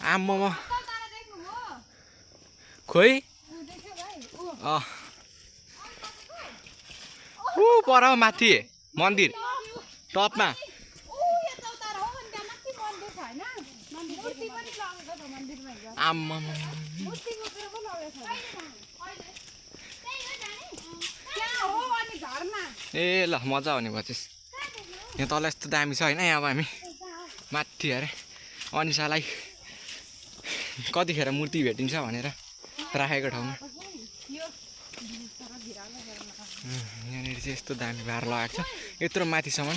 आम्मामा खोइ ऊ पर माथि मन्दिर टपमा आम्मामा ए ल मजा आउने भएछ यहाँ तल यस्तो दामी छ होइन यहाँ अब हामी माथि अरे अनिसालाई कतिखेर मूर्ति भेटिन्छ भनेर राखेको ठाउँमा यहाँनिर चाहिँ यस्तो दामी भार लगाएको छ यत्रो माथिसम्म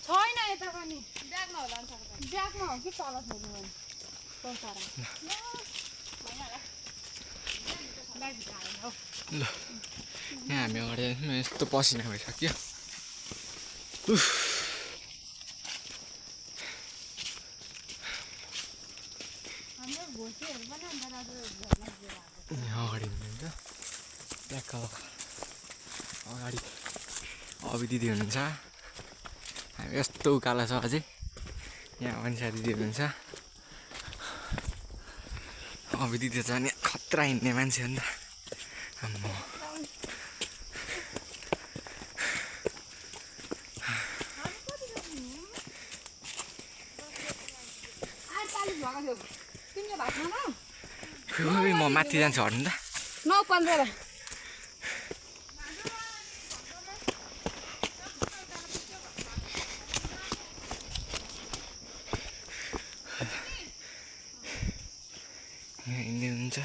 छैन यता पनि ब्यागमा होला नि ब्यागमा हो कि तल छोड्नु ल यहाँ हामी अगाडि यस्तो पसिना भइसक्यो अगाडि हुनुहुन्छ ट्याक्क अगाडि अभि दिदी हुनुहुन्छ हामी यस्तो उकालो छ अझै यहाँ अनिसा दिदी हुनुहुन्छ अभि दिदी छ नि खतरा हिँड्ने मान्छे हो नि त आम्मा म माथि जान्छु हट्नु त 9:15 यहाँ हिँड्ने हुन्छ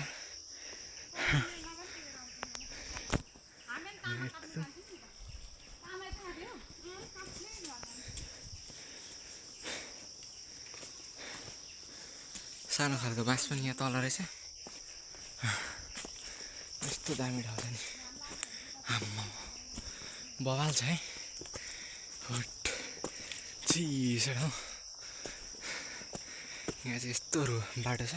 सानो खालको बाँस पनि यहाँ तल रहेछ यस्तो दामी ठाउँ छ नि आम्मा बवाल छ है चिसो ठाउँ यहाँ चाहिँ यस्तो बाटो छ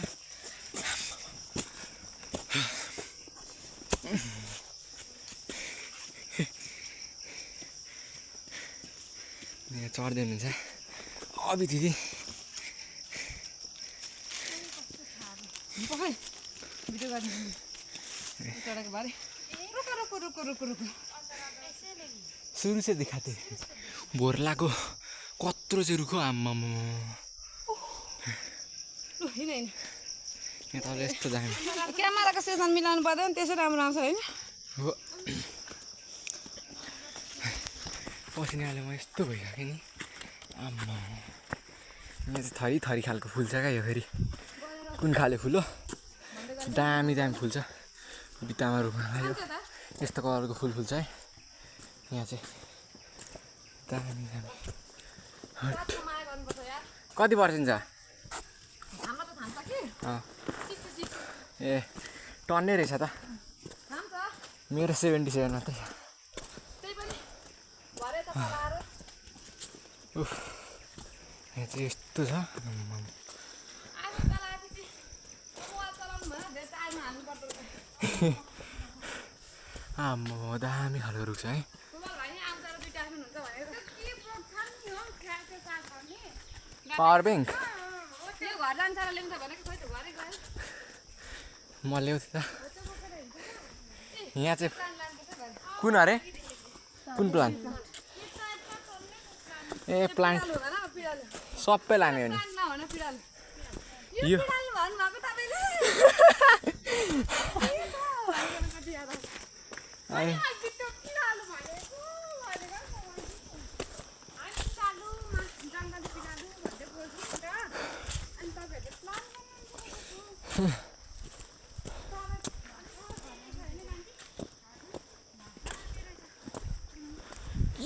यहाँ चढ्दै हुनुहुन्छ अभि दिदी भिडियो गर्ने चढेको बारे रुको सुरु चाहिँ दिखाते भोर्लाको कत्रो चाहिँ रुखो आम्मामा यहाँ तल यस्तो दामी क्यामेराको सेसन मिलाउनु पर्दैन त्यसै राम्रो आउँछ होइन हो पसिनाले म यस्तो भइसकेँ नि आम्मा यहाँ चाहिँ थरी थरी खालको फुल छ क्या यो फेरि कुन खाले फुल हो दामी दामी फुल छ बित्तामा रुखमा यो यस्तो कलरको फुल फुल्छ है यहाँ चाहिँ दामी दामी कति पर्सेन्ट छ ए टन्नै रहेछ त मेरो 77 मात्रै यहाँ चाहिँ यस्तो छ आम्मा दामी खालको रुख छ है पावर ब्याङ्क म ल्याउँछु त यहाँ चाहिँ कुन अरे कुन प्लान्ट ए प्लान्ट सबै लाने हो नि यो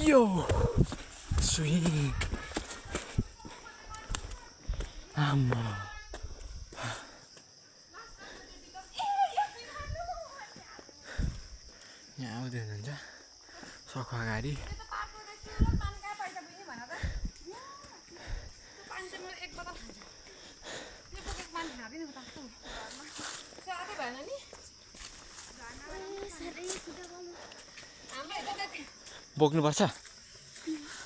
यो स्विङ आम्मा यहाँ आउँदै हुनुहुन्छ सखुवा गाडी बोक्नुपर्छ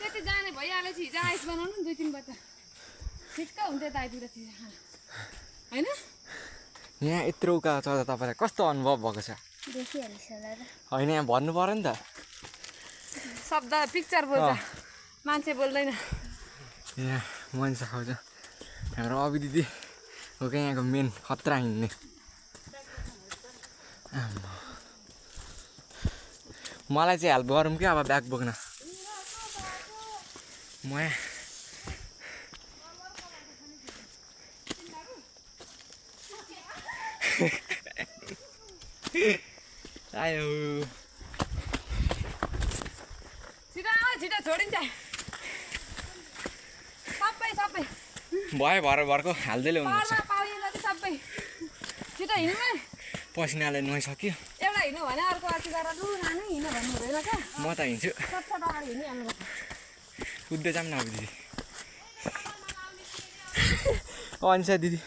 त्यति जाने भइहाल्यो हिजो आइस बनाउनु नि 2-3 बजे ठिक्क हुन्थ्यो त आइपुग्दा चिज खान होइन यहाँ यत्रो उकालो चढ्दा तपाईँलाई कस्तो अनुभव भएको छ देखिहालिस् होला र होइन यहाँ भन्नु पऱ्यो नि त शब्द पिक्चर बोल्छ मान्छे बोल्दैन यहाँ मान्छे खाउँछ हाम्रो अभि दिदी हो क्या यहाँको मेन खतरा हिँड्ने मलाई चाहिँ हेल्प गरौँ कि अब ब्याग बोक्न म आयो छिटो छोडिन्छ सबै भयो भरको हाल्दै ल्याउनुपर्छ सबै छिटो हिँड्नु पसिनाले नुहाइसक्यो एउटा हिँड्नु भने अर्को अर्को गरेर लु नानु हिँड्नु भन्नु हुँदैन क्या म त हिँड्छु सट्ट अगाडि हिँडिहाल्नु कुद्दै जाऊँ न अब दिदी अनिसा दिदी